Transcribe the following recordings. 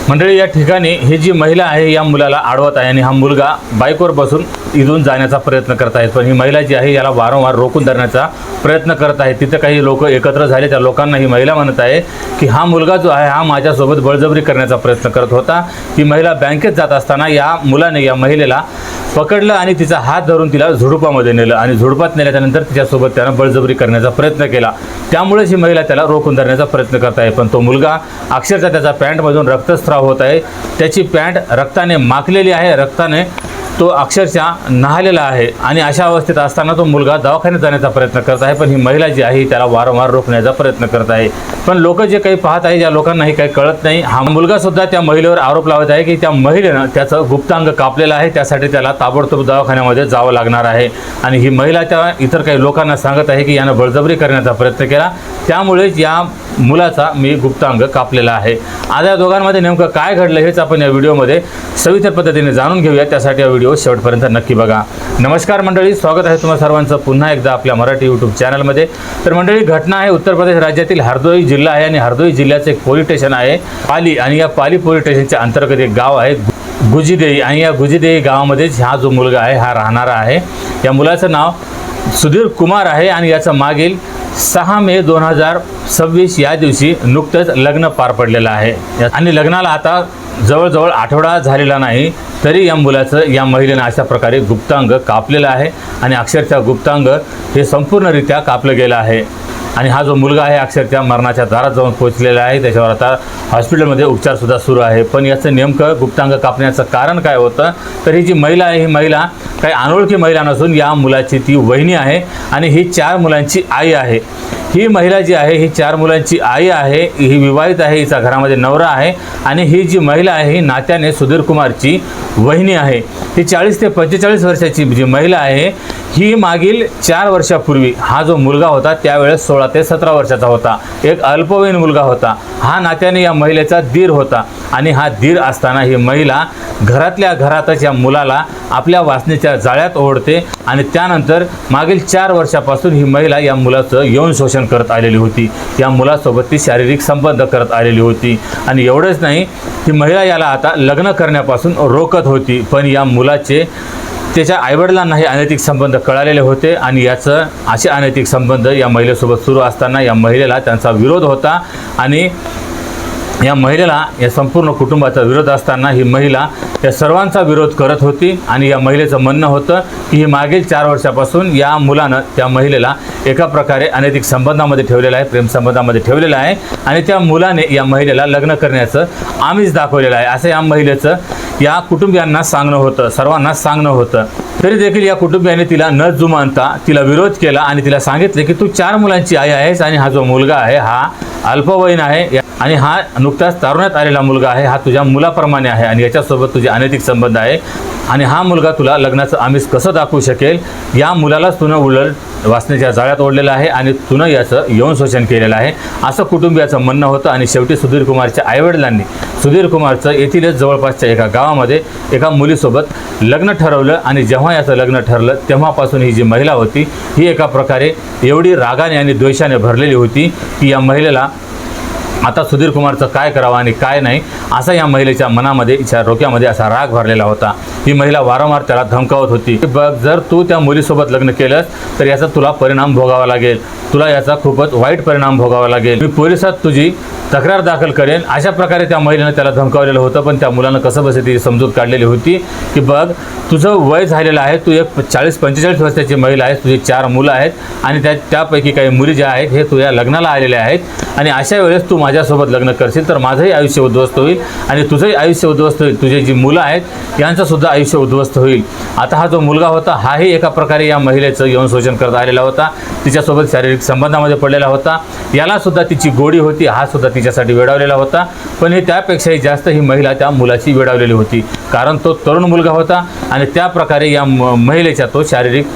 मंडळी, या ठिकाणी ही जी महिला आहे या मुलाला अडवत आहे आणि हा मुलगा बाईकवर बसून इथून जाण्याचा प्रयत्न करत आहे, पण ही महिला जी आहे याला वारंवार रोखून धरण्याचा प्रयत्न करत आहे। तिथे काही लोक एकत्र झाले, त्या लोकांना ही महिला म्हणत आहे की हा मुलगा जो आहे हा माझ्यासोबत बळजबरी करण्याचा प्रयत्न करत होता। ही महिला बँकेत जात असताना या मुलाने या महिलेला पकडलं आणि तिचा हात धरून तिला झुडपामध्ये नेलं आणि झुडपात नेल्यानंतर तिच्यासोबत त्यानं बळजबरी करण्याचा प्रयत्न केला। त्यामुळेच ही महिला त्याला रोखून धरण्याचा प्रयत्न करत आहे, पण तो मुलगा अक्षरशः त्याचा पॅन्टमधून रक्तस्राव होत आहे। त्याची पॅन्ट रक्ताने माखलेली आहे, रक्ताने तो अक्षरशः नाहलेला आहे आणि अशा अवस्थेत असताना तो मुलगा दवाखान्यात जाण्याचा प्रयत्न करत आहे, पण ही महिला जी आहे त्याला वारंवार रोखण्याचा प्रयत्न करत आहे। पण लोक जे काही पाहत आहे, ज्या लोकांनाही काही कळत नाही, हा मुलगा सुद्धा त्या महिलेवर आरोप लावत आहे की त्या महिलेनं त्याचं गुप्तांग कापलेलं आहे, त्यासाठी त्याला ताबडतोब दवाखान्यामध्ये जावं लागणार आहे। आणि ही महिला त्या इतर काही लोकांना सांगत आहे की यानं बळजबरी करण्याचा प्रयत्न केला, त्यामुळेच या मुलाचा मी गुप्तांग कापलेला आहे। आज या दोघांमध्ये नेमकं काय घडलं हेच आपण या व्हिडिओमध्ये सविस्तर पद्धतीने जाणून घेऊया, त्यासाठी हा व्हिडिओ शेवटपर्यंत नक्की बघा। नमस्कार मंडळी, स्वागत आहे तुम्हा सर्वांचं पुन्हा एकदा आपल्या मराठी यूट्यूब चॅनलमध्ये। तर मंडळी, घटना आहे उत्तर प्रदेश राज्यातील हरदोई जिल्हा आहे आणि हरदोई जिल्ह्याचं एक पोलीस स्टेशन आहे पाली, आणि या पाली पोलीस स्टेशनच्या अंतर्गत एक गाव आहे गुजीदेई, आणि या गुजीदेई गावामध्येच हा जो मुलगा आहे हा राहणारा आहे। या मुलाचं नाव सुधीर कुमार आहे आणि याचं मागील 6 मे 2026 या दिवशी नुकतंच लग्न पार पडलेलं आहे आणि लग्नाला आता जवळजवळ आठवडा झालेला नाही, तरी या मुलाचं या महिलेनं अशा प्रकारे गुप्तांग कापलेलं आहे आणि अक्षरशः गुप्तांग हे संपूर्णरित्या कापलं गेलं आहे। आणि हा जो मुलगा आहे अक्षरशः मरणाच्या दारात जाऊन पोहोचलेला आहे, त्याच्यावर आता हॉस्पिटलमध्ये उपचारसुद्धा सुरू आहे। पण याचं नेमकं गुप्तांग कापण्याचं कारण काय होतं, तर ही जी महिला आहे ही महिला काही अनोळखी महिला नसून या मुलाची ती वहिनी आहे आणि ही 4 मुलांची आई आहे। ही महिला जी आहे ही 4 मुलांची आई आहे, ही विवाहित आहे, हिचा घरामध्ये नवरा आहे आणि ही जी महिला आहे ही नात्याने सुधीर कुमारची वहिनी आहे। ही 40 ते 45 वर्षाची जी महिला आहे ही मागील 4 वर्षापूर्वी हा जो मुलगा होता त्यावेळेस 16 ते 17 वर्षाचा होता, एक अल्पवयीन मुलगा होता। हा नात्याने या महिलेचा दीर होता आणि हा दीर असताना ही महिला घरातल्या घरातच या मुलाला आपल्या वासनेच्या जाळ्यात ओढते आणि त्यानंतर मागील 4 वर्षापासून ही महिला या मुलाचं यौन शोषण करत आलेली होती, या मुलासोबत ती शारीरिक संबंध करत आलेली होती। आणि एवढंच नाही, ही महिला याला आता लग्न करण्यापासून रोखत होती, पण या मुलाचे त्याच्या आईवडिलांना हे अनैतिक संबंध कळालेले होते आणि याचं असे अनैतिक संबंध या महिलेसोबत सुरू असताना या महिलेला त्यांचा विरोध होता आणि या महिलेला या संपूर्ण कुटुंबाचा विरोध असताना ही महिला या सर्वांचा विरोध करत होती आणि या महिलेचं म्हणणं होतं की ही मागील 4 वर्षापासून या मुलानं त्या महिलेला एका प्रकारे अनैतिक संबंधामध्ये ठेवलेलं आहे, प्रेमसंबंधामध्ये ठेवलेलं आहे आणि त्या मुलाने या महिलेला लग्न करण्याचं आमिष दाखवलेलं आहे, असं या महिलेचं या कुटुंबियांना सांगणं होतं, सर्वांना सांगणं होतं। तरी देखील या कुटुंबियाने तिला न जुमानता तिला विरोध केला आणि तिला सांगितले की तू 4 मुलांची आई आहेस आणि हा जो मुलगा आहे हा अल्पवयीन आहे आणि हा नुकताच तारुण्यात आलेला मुलगा आहे, हा तुझ्या मुलाप्रमाणे आहे आणि याच्यासोबत तुझे अनैतिक संबंध आहे आणि हा मुलगा तुला लग्नाचं आमिष कसं दाखवू शकेल, या मुलालाच तुनं उलट वासनेच्या जाळ्यात ओढलेलं आहे आणि तुनं याचं यौन शोषण केलेलं आहे, असं कुटुंबियाचं म्हणणं होतं। आणि शेवटी सुधीर कुमारच्या आईवडिलांनी सुधीर कुमारचं येथीलच जवळपासच्या एका गावामध्ये एका मुलीसोबत लग्न ठरवलं आणि जेव्हा याचं लग्न ठरलं तेव्हापासून ही जी महिला होती ही एका प्रकारे एवढी रागाने आणि द्वेषाने भरलेली होती की या महिलेला आता सुधीर कुमारचं काय करावं आणि काय नाही असा या महिलेच्या मनामध्ये, तिच्या डोक्यामध्ये असा राग भरलेला होता। ही महिला वारंवार त्याला धमकावत होती की बघ, जर तू त्या मुलीसोबत लग्न केलंस तर याचा तुला परिणाम भोगावा लागेल, तुला याचा खूपच वाईट परिणाम भोगावा लागेल, मी पोलिसात तुझी तक्रार दाखल करेन, अशा प्रकारे त्या महिलेनं त्याला धमकावलेलं होतं। पण त्या मुलानं कसं बसे ती समजूत काढलेली होती की बघ, तुझं वय झालेलं आहे, तू एक 40-45 वर्षाची महिला आहेस, तुझी 4 मुलं आहेत आणि त्यापैकी काही मुली ज्या आहेत हे तुझ्या लग्नाला आलेल्या आहेत आणि अशा वेळेस तू माझ्यासोबत लग्न करशील तर माझंही आयुष्य उद्ध्वस्त होईल आणि तुझंही आयुष्य उद्ध्वस्त होईल, तुझे जी मुलं आहेत यांचंसुद्धा आयुष्य उद्ध्वस्त होईल। आता हा जो मुलगा होता हाही एका प्रकारे या महिलेचं यौन शोषण करत आलेला होता, तिच्यासोबत शारीरिक संबंधामध्ये पडलेला होता, यालासुद्धा तिची गोडी होती, हा सुद्धा तिच्यासाठी वेडावलेला होता। पण हे त्यापेक्षाही जास्त ही महिला त्या मुलाची वेडावलेली होती, कारण तो तरुण मुलगा होता आणि त्या प्रकारे या महिलेच्या तो शारीरिक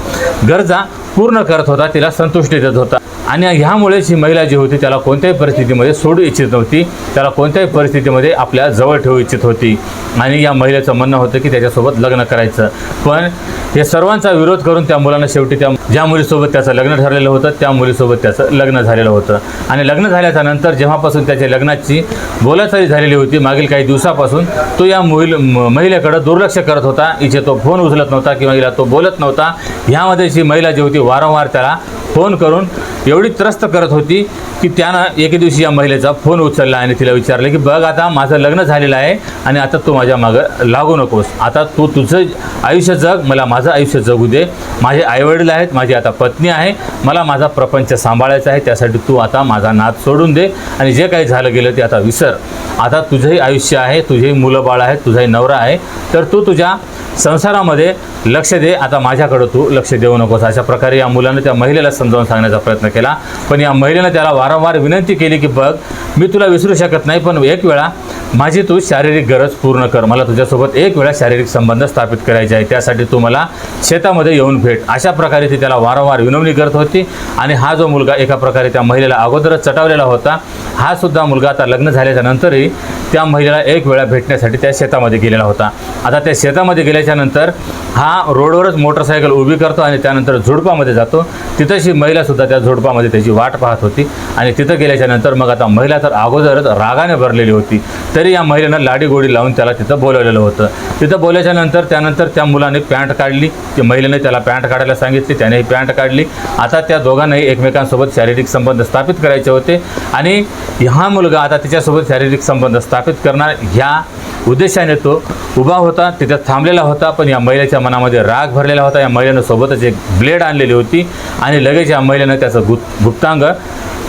गरजा पूर्ण करत होता, तिला संतुष्टी देत होता. आणि ह्यामुळेच ही महिला जी होती त्याला कोणत्याही परिस्थितीमध्ये सोडू इच्छित नव्हती, त्याला कोणत्याही परिस्थितीमध्ये आपल्या जवळ ठेवू इच्छित होती. आणि या महिलेचं म्हणणं होतं की त्याच्यासोबत लग्न करायचं. पण हे सर्वांचा विरोध करून त्या मुलानं शेवटी ज्या मुलीसोबत त्याचं लग्न ठरलेलं होतं त्या मुलीसोबत त्याचं लग्न झालेलं होतं. आणि लग्न झाल्याच्या नंतर जेव्हापासून त्याच्या लग्नाची बोलाचाली झालेली होती मागील काही दिवसापासून, तो या महिलेकडे दुर्लक्ष करत होता. हिचे तो फोन उचलत नव्हता किंवा हिला तो बोलत नव्हता. ह्यामध्ये ही महिला जी होती वारंवार त्याला फोन करून एवढी त्रस्त करत होती की त्यानं एके दिवशी या महिलेचा फोन उचलला आणि तिला विचारलं की बघ, आता माझं लग्न झालेलं आहे आणि आता तू माझ्या मागं लागू नकोस. आता तू तुझं आयुष्य जग, मला माझं आयुष्य जगू दे. माझे आईवडील आहेत, माझी आता पत्नी आहे, मला माझा प्रपंच सांभाळायचा आहे. त्यासाठी तू आता माझा नाद सोडून दे आणि जे काही झालं गेलं ते आता विसर. आता तुझंही आयुष्य आहे, तुझेही मुलं बाळ आहेत, तुझाही नवरा आहे, तर तू तुझ्या संसारामध्ये लक्ष दे. आता माझ्याकडं तू लक्ष देऊ नकोस. अशा प्रकारे या मुलानं त्या महिलेला समजावून सांगण्याचा प्रयत्न केला. पण या महिलेनं त्याला वारंवार विनंती केली की बघ, मी तुला विसरू शकत नाही, पण एक वेळा माझी तू शारीरिक गरज पूर्ण कर. मला तुझ्यासोबत एक वेळा शारीरिक संबंध स्थापित करायचे आहे, त्यासाठी तू मला शेतामध्ये येऊन भेट. अशा प्रकारे ती त्याला वारंवार विनवणी करत होती. आणि हा जो मुलगा एका प्रकारे त्या महिलेला अगोदरच चटावलेला होता, हा सुद्धा मुलगा आता लग्न झाल्याच्या नंतरही त्या महिलेला एक वेळा भेटण्यासाठी त्या शेतामध्ये गेलेला होता. आता त्या शेतामध्ये गेल्याच्या नंतर हा रोडवरच मोटरसायकल उभी करतो आणि त्यानंतर झुडपामध्ये जातो. तिथंशी महिलासुद्धा त्या झुडपामध्ये त्याची वाट पाहत होती. आणि तिथं गेल्याच्या नंतर मग आता महिला तर अगोदरच रागाने भरलेली होती, तरी या महिलेनं लाडीगोडी लावून त्याला तिथं बोलवलेलं होतं. तिथं बोलल्याच्या नंतर त्यानंतर त्या मुलाने पॅन्ट काढली, त्या महिलेने त्याला पॅन्ट काढायला सांगितली, त्यानेही पॅन्ट काढली. आता त्या दोघांनाही एकमेकांसोबत शारीरिक संबंध स्थापित करायचे होते. आणि हा मुलगा आता तिच्यासोबत शारीरिक संबंध स्थापित करणार ह्या उद्देशाने तो उभा होता, तिथं थांबलेला होता. पण या महिलेच्या मनामध्ये राग भरलेला होता. या महिलेनं सोबतच एक ब्लेड आणलेली होती आणि लगेच या महिलेनं त्याचं गुप्तांग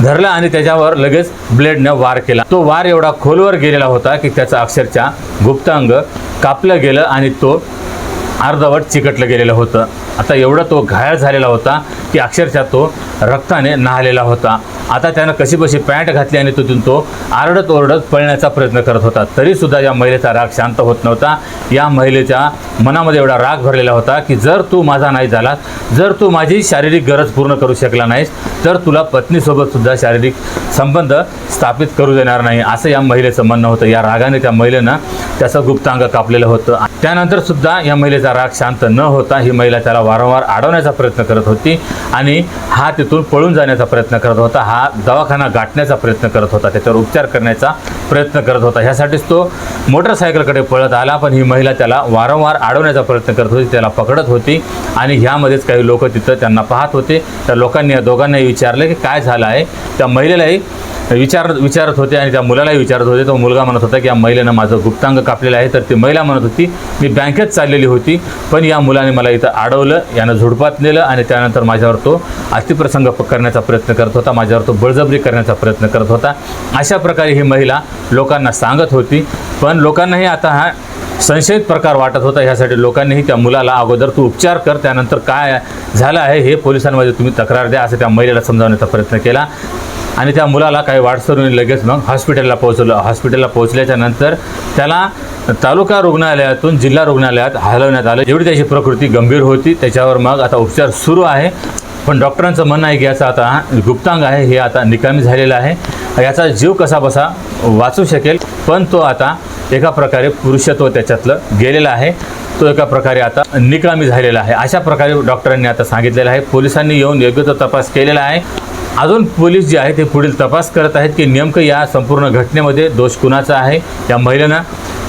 धरला आणि त्याच्यावर लगेच ब्लेडनं वार केला. तो वार एवढा खोलवर गेलेला होता की त्याचं अक्षरशः गुप्तांग कापलं गेलं आणि तो अर्धवट चिकटलं गेलेलं होतं. आता एवढा तो घायल झालेला होता की अक्षरशः तो रक्ताने न्हालेला होता. आता त्यानं कशीबशी पॅन्ट घातली आणि तिथून तो आरडत ओरडत पळण्याचा प्रयत्न करत होता. तरीसुद्धा या महिलेचा राग शांत होत नव्हता. या महिलेच्या मनामध्ये एवढा राग भरलेला होता की जर तू माझा नाही झालास, जर तू माझी शारीरिक गरज पूर्ण करू शकला नाहीस, तर तुला पत्नीसोबतसुद्धा शारीरिक संबंध स्थापित करू देणार नाही, असं या महिलेचं म्हणणं होतं. या रागाने त्या महिलेनं त्याचं गुप्तांग कापलेलं होतं. त्यानंतरसुद्धा या महिलेचा राग शांत न होता ही महिला त्याला वारंवार अडवण्याचा प्रयत्न करत होती आणि हा तिथून पळून जाण्याचा प्रयत्न करत होता. हा दवाखाना गाठण्याचा प्रयत्न करत होता, त्याच्यावर उपचार करण्याचा प्रयत्न करत होता. ह्यासाठीच तो मोटरसायकलकडे पळत आला. पण ही महिला त्याला वारंवार अडवण्याचा प्रयत्न करत होती, त्याला पकडत होती. आणि ह्यामध्येच काही लोक तिथं त्यांना पाहत होते. त्या लोकांनी या दोघांनाही विचारलं की काय झालं आहे. त्या महिलेलाही विचारत होते आणि त्या मुलालाही विचारत होते. तो मुलगा म्हणत होता की या महिलेनं माझं गुप्तांग कापलेलं आहे. तर ती महिला म्हणत होती मी बँकेत चाललेली होती, पण या मुलाने मला इथं अडवलं, यानं झुडपात नेलं आणि त्यानंतर माझ्यावर तो अतिप्रसंग करण्याचा प्रयत्न करत होता, माझ्यावर तो बळजबरी करण्याचा प्रयत्न करत होता. अशा प्रकारे ही महिला लोकांना सांगत होती. पण लोकांनाही आता हा संशयित प्रकार वाटत होता. ह्यासाठी लोकांनीही त्या मुलाला अगोदर तू उपचार कर, त्यानंतर काय झालं आहे हे पोलिसांमध्ये तुम्ही तक्रार द्या, असं त्या महिलेला समजावण्याचा प्रयत्न केला. आणि त्या मुलाला काही वाटसरून लगेच मग हॉस्पिटलला पोहोचवलं. हॉस्पिटलला पोहोचल्याच्या नंतर त्याला तालुका रुग्णालयातून जिल्हा रुग्णालयात हलवण्यात आलं. जेवढी त्याची प्रकृती गंभीर होती त्याच्यावर मग आता उपचार सुरू आहे. पण डॉक्टरांचं म्हणणं आहे की याचा आता गुप्तांग आहे हे आता निकामी झालेलं आहे. याचा जीव कसा बसा वाचू शकेल, पण तो आता एका प्रकारे पुरुषत्व त्याच्यातलं गेलेलं आहे, तो एका प्रकारे आता निकामी झालेला आहे, अशा प्रकारे डॉक्टरांनी आता सांगितलेलं आहे. पोलिसांनी येऊन योग्य तो तपास केलेला आहे. अजून पोलीस जे आहे ते पुढील तपास करत आहेत की नेमकं या संपूर्ण घटनेमध्ये दोष कुणाचा आहे. या महिलेनं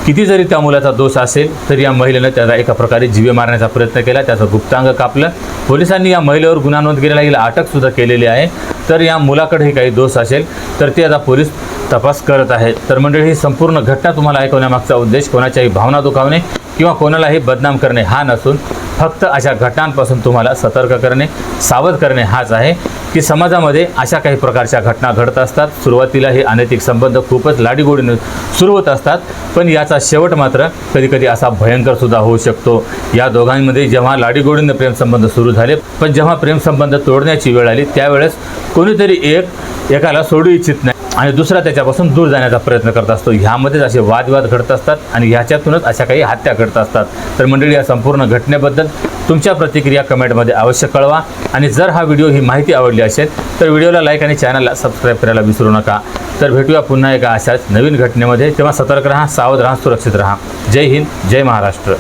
किती जरी त्या मुलाचा दोष असेल तरी या महिलेनं त्याला एका प्रकारे जीवे मारण्याचा प्रयत्न केला, त्याचं गुप्तांग कापलं. पोलिसांनी या महिलेवर गुन्हा नोंद केलेला, हिला अटकसुद्धा केलेली आहे. तर या मुलाकडेही काही दोष असेल तर ते आता पोलीस तपास करत आहेत. तर मंडळी, ही संपूर्ण घटना तुम्हाला ऐकवण्यामागचा उद्देश कोणाच्याही भावना दुखावणे किंवा कोणालाही बदनाम करणे हा नसून फक्त अशा घटनांपासून तुम्हाला सतर्क करणे, सावध करणे हाच आहे की समाजामध्ये अशा काही प्रकारच्या घटना घडत असतात. सुरुवातीला हे अनैतिक संबंध खूपच लाडीगोडीने सुरू होत असतात, पण याचा शेवट मात्र कधीकधी असा भयंकरसुद्धा होऊ शकतो. या दोघांमध्ये जेव्हा लाडीगोडीने प्रेमसंबंध सुरू झाले, पण जेव्हा प्रेमसंबंध तोडण्याची वेळ आली त्यावेळेस कोणीतरी एक एकाला सोडू इच्छित नाही आणि दुसरा त्याच्यापासून दूर जाण्याचा प्रयत्न करत असतो. ह्यामध्येच असे वादविवाद घडत असतात आणि ह्याच्यातूनच अशा काही हत्या घडत असतात. तर मंडळी, या संपूर्ण घटनेबद्दल तुमच्या प्रतिक्रिया कमेंटमध्ये अवश्य कळवा आणि जर हा व्हिडिओ ही माहिती आवडली असेल तर व्हिडिओला लाईक आणि चॅनलला सबस्क्राईब करायला विसरू नका. तर भेटूया पुन्हा एका अशाच नवीन घटनेमध्ये. तेव्हा सतर्क राहा, सावध राहा, सुरक्षित राहा. जय हिंद, जय महाराष्ट्र.